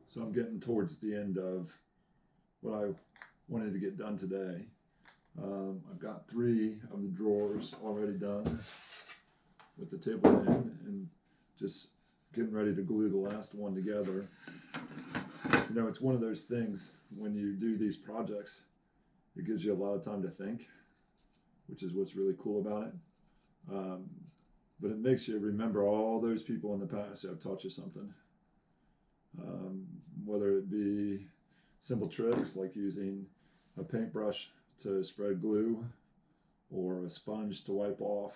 So I'm getting towards the end of what I wanted to get done today. I've got 3 of the drawers already done with the table in, and just getting ready to glue the last one together. You know, it's one of those things when you do these projects, it gives you a lot of time to think, which is what's really cool about it. But it makes you remember all those people in the past who have taught you something. Whether it be simple tricks like using a paintbrush to spread glue, or a sponge to wipe off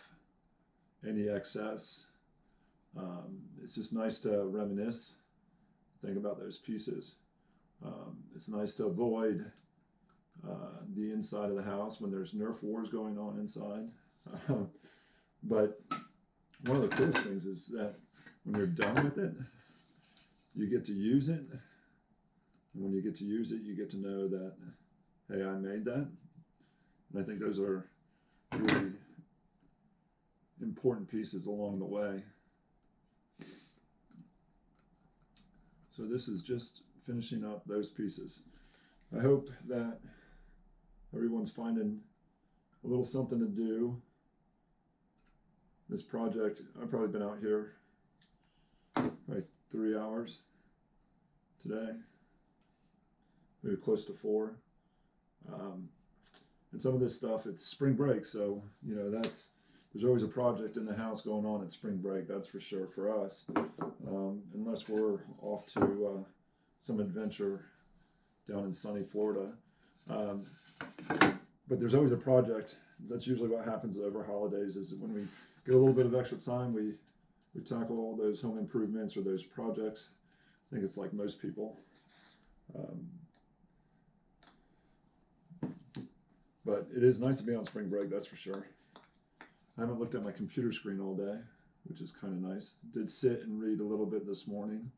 any excess. It's just nice to reminisce, think about those pieces. It's nice to avoid the inside of the house when there's Nerf wars going on inside. But one of the coolest things is that when you're done with it, you get to use it. And when you get to use it, you get to know that, hey, I made that. And I think those are really important pieces along the way. So this is just finishing up those pieces. I hope that everyone's finding a little something to do. This project, I've probably been out here probably 3 hours today, maybe close to 4. And some of this stuff, it's spring break, so you know there's always a project in the house going on at spring break, that's for sure for us, unless we're off to some adventure down in sunny Florida. But there's always a project. That's usually what happens over holidays, is when we get a little bit of extra time, we tackle all those home improvements or those projects. I think it's like most people. But it is nice to be on spring break, that's for sure. I haven't looked at my computer screen all day, which is kind of nice. Did sit and read a little bit this morning.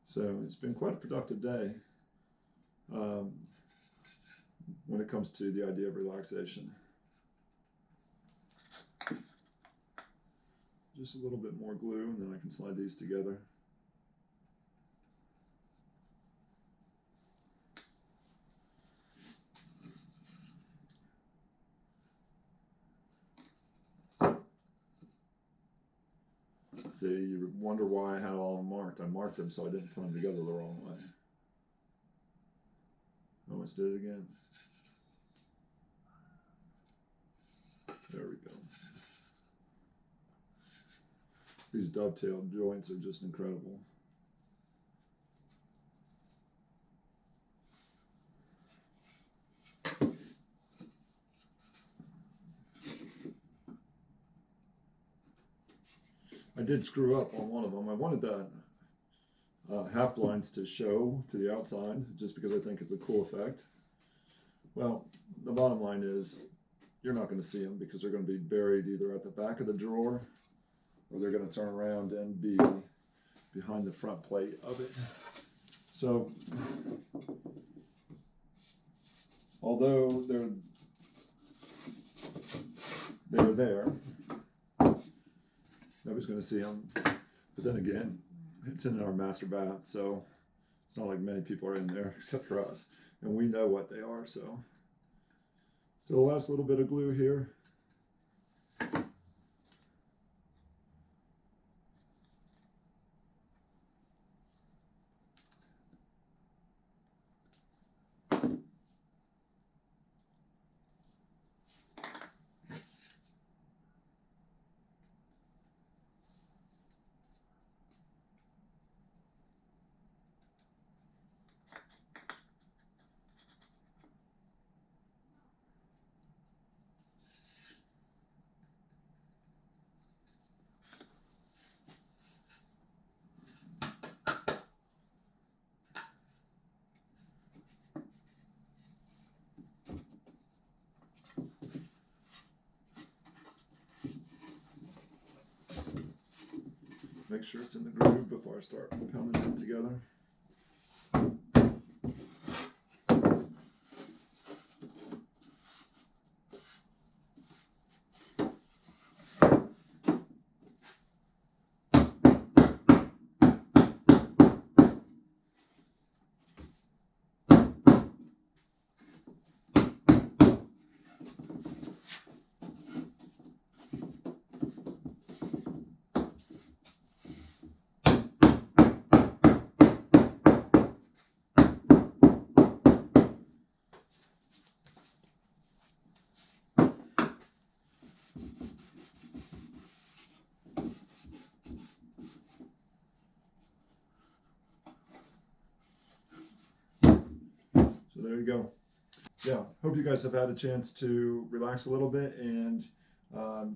So it's been quite a productive day when it comes to the idea of relaxation. Just a little bit more glue, and then I can slide these together. See, you wonder why I had all of them marked. I marked them so I didn't put them together the wrong way. Almost did it again. There we go. These dovetail joints are just incredible. I did screw up on one of them. I wanted the half blinds to show to the outside just because I think it's a cool effect. Well, the bottom line is you're not going to see them because they're going to be buried either at the back of the drawer, or they're going to turn around and be behind the front plate of it. So, although they're there, nobody's going to see them. But then again, it's in our master bath, so it's not like many people are in there except for us, and we know what they are. So the last little bit of glue here. Make sure it's in the groove before I start pounding it together. So there you go. Yeah, hope you guys have had a chance to relax a little bit and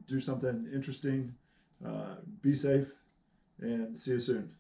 do something interesting. Be safe and see you soon.